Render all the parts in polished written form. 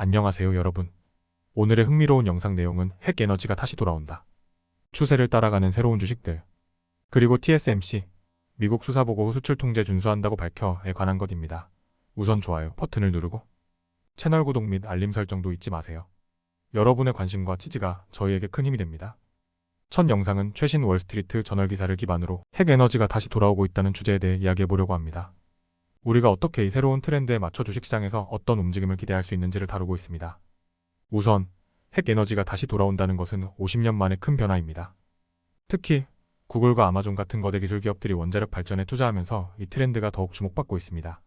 안녕하세요 여러분. 오늘의 흥미로운 영상 내용은 핵에너지가 다시 돌아온다. 추세를 따라가는 새로운 주식들. 그리고 TSMC, 미국 수사보고 후 수출 통제 준수한다고 밝혀에 관한 것입니다. 우선 좋아요 버튼을 누르고 채널 구독 및 알림 설정도 잊지 마세요. 여러분의 관심과 지지가 저희에게 큰 힘이 됩니다. 첫 영상은 최신 월스트리트 저널 기사를 기반으로 핵에너지가 다시 돌아오고 있다는 주제에 대해 이야기해보려고 합니다. 우리가 어떻게 이 새로운 트렌드에 맞춰 주식시장에서 어떤 움직임을 기대할 수 있는지를 다루고 있습니다. 우선 핵에너지가 다시 돌아온다는 것은 50년 만의 큰 변화입니다. 특히 구글과 아마존 같은 거대 기술 기업들이 원자력 발전에 투자하면서 이 트렌드가 더욱 주목받고 있습니다.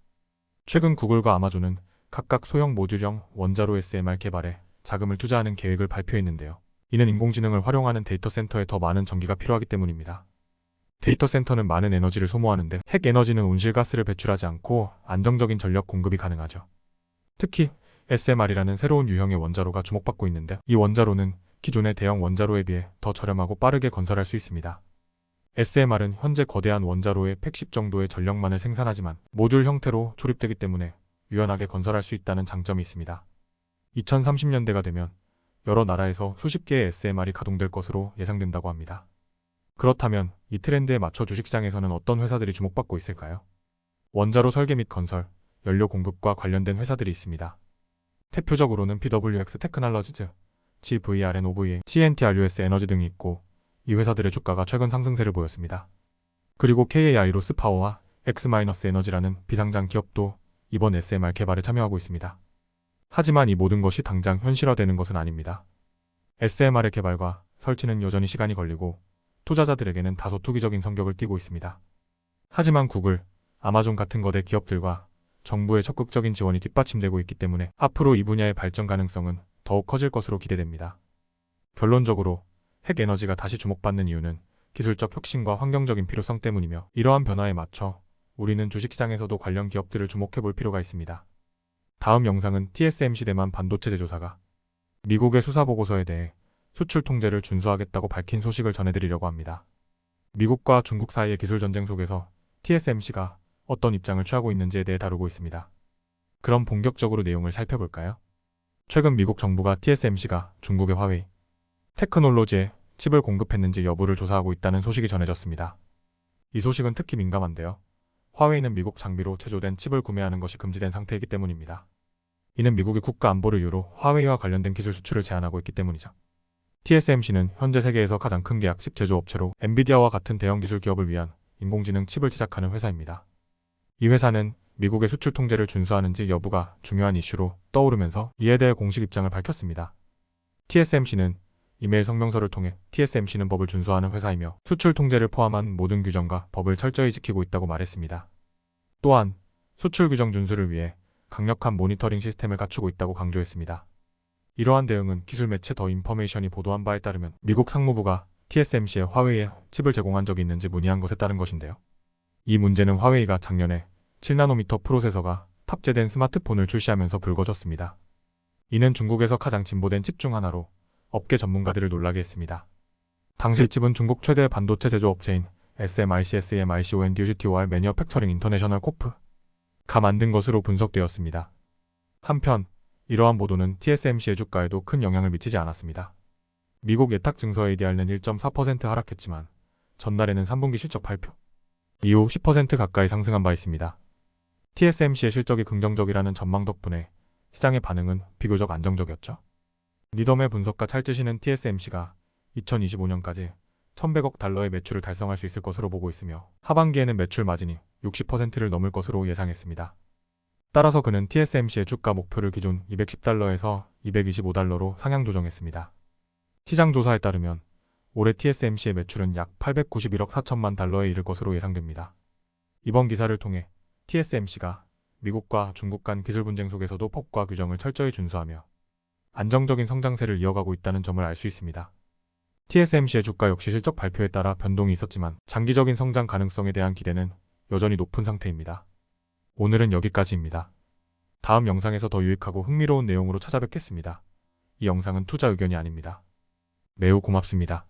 최근 구글과 아마존은 각각 소형 모듈형 원자로 SMR 개발에 자금을 투자하는 계획을 발표했는데요. 이는 인공지능을 활용하는 데이터 센터에 더 많은 전기가 필요하기 때문입니다. 데이터 센터는 많은 에너지를 소모하는데 핵에너지는 온실가스를 배출하지 않고 안정적인 전력 공급이 가능하죠. 특히 SMR이라는 새로운 유형의 원자로가 주목받고 있는데 이 원자로는 기존의 대형 원자로에 비해 더 저렴하고 빠르게 건설할 수 있습니다. SMR은 현재 거대한 원자로의 110 정도의 전력만을 생산하지만 모듈 형태로 조립되기 때문에 유연하게 건설할 수 있다는 장점이 있습니다. 2030년대가 되면 여러 나라에서 수십 개의 SMR이 가동될 것으로 예상된다고 합니다. 그렇다면 이 트렌드에 맞춰 주식시장에서는 어떤 회사들이 주목받고 있을까요? 원자로 설계 및 건설, 연료 공급과 관련된 회사들이 있습니다. 대표적으로는 PWX 테크놀로지즈, GVRNOVA, CNTRUS 에너지 등이 있고 이 회사들의 주가가 최근 상승세를 보였습니다. 그리고 KAI로스 파워와 X-에너지라는 비상장 기업도 이번 SMR 개발에 참여하고 있습니다. 하지만 이 모든 것이 당장 현실화되는 것은 아닙니다. SMR의 개발과 설치는 여전히 시간이 걸리고 투자자들에게는 다소 투기적인 성격을 띠고 있습니다. 하지만 구글, 아마존 같은 거대 기업들과 정부의 적극적인 지원이 뒷받침되고 있기 때문에 앞으로 이 분야의 발전 가능성은 더욱 커질 것으로 기대됩니다. 결론적으로 핵에너지가 다시 주목받는 이유는 기술적 혁신과 환경적인 필요성 때문이며 이러한 변화에 맞춰 우리는 주식시장에서도 관련 기업들을 주목해볼 필요가 있습니다. 다음 영상은 TSMC 대만 반도체 제조사가 미국의 수사보고서에 대해 수출 통제를 준수하겠다고 밝힌 소식을 전해드리려고 합니다. 미국과 중국 사이의 기술 전쟁 속에서 TSMC가 어떤 입장을 취하고 있는지에 대해 다루고 있습니다. 그럼 본격적으로 내용을 살펴볼까요? 최근 미국 정부가 TSMC가 중국의 화웨이 테크놀로지에 칩을 공급했는지 여부를 조사하고 있다는 소식이 전해졌습니다. 이 소식은 특히 민감한데요. 화웨이는 미국 장비로 제조된 칩을 구매하는 것이 금지된 상태이기 때문입니다. 이는 미국의 국가 안보를 이유로 화웨이와 관련된 기술 수출을 제한하고 있기 때문이죠. TSMC는 현재 세계에서 가장 큰 계약칩 제조업체로 엔비디아와 같은 대형 기술 기업을 위한 인공지능 칩을 제작하는 회사입니다. 이 회사는 미국의 수출 통제를 준수하는지 여부가 중요한 이슈로 떠오르면서 이에 대해 공식 입장을 밝혔습니다. TSMC는 이메일 성명서를 통해 TSMC는 법을 준수하는 회사이며 수출 통제를 포함한 모든 규정과 법을 철저히 지키고 있다고 말했습니다. 또한 수출 규정 준수를 위해 강력한 모니터링 시스템을 갖추고 있다고 강조했습니다. 이러한 대응은 기술 매체 더 인포메이션이 보도한 바에 따르면 미국 상무부가 TSMC에 화웨이에 칩을 제공한 적이 있는지 문의한 것에 따른 것인데요. 이 문제는 화웨이가 작년에 7나노미터 프로세서가 탑재된 스마트폰을 출시하면서 불거졌습니다. 이는 중국에서 가장 진보된 칩 중 하나로 업계 전문가들을 놀라게 했습니다. 당시 이 칩은 중국 최대 반도체 제조업체인 SMIC 매니어팩처링 인터내셔널 코프가 만든 것으로 분석되었습니다. 한편 이러한 보도는 TSMC의 주가에도 큰 영향을 미치지 않았습니다. 미국 예탁 증서 ADR는 1.4% 하락했지만 전날에는 3분기 실적 발표 이후 10% 가까이 상승한 바 있습니다. TSMC의 실적이 긍정적이라는 전망 덕분에 시장의 반응은 비교적 안정적이었죠. 리덤의 분석가 찰지시는 TSMC가 2025년까지 1,100억 달러의 매출을 달성할 수 있을 것으로 보고 있으며 하반기에는 매출 마진이 60%를 넘을 것으로 예상했습니다. 따라서 그는 TSMC의 주가 목표를 기존 210달러에서 225달러로 상향 조정했습니다. 시장 조사에 따르면 올해 TSMC의 매출은 약 891억 4천만 달러에 이를 것으로 예상됩니다. 이번 기사를 통해 TSMC가 미국과 중국 간 기술 분쟁 속에서도 법과 규정을 철저히 준수하며 안정적인 성장세를 이어가고 있다는 점을 알 수 있습니다. TSMC의 주가 역시 실적 발표에 따라 변동이 있었지만 장기적인 성장 가능성에 대한 기대는 여전히 높은 상태입니다. 오늘은 여기까지입니다. 다음 영상에서 더 유익하고 흥미로운 내용으로 찾아뵙겠습니다. 이 영상은 투자 의견이 아닙니다. 매우 고맙습니다.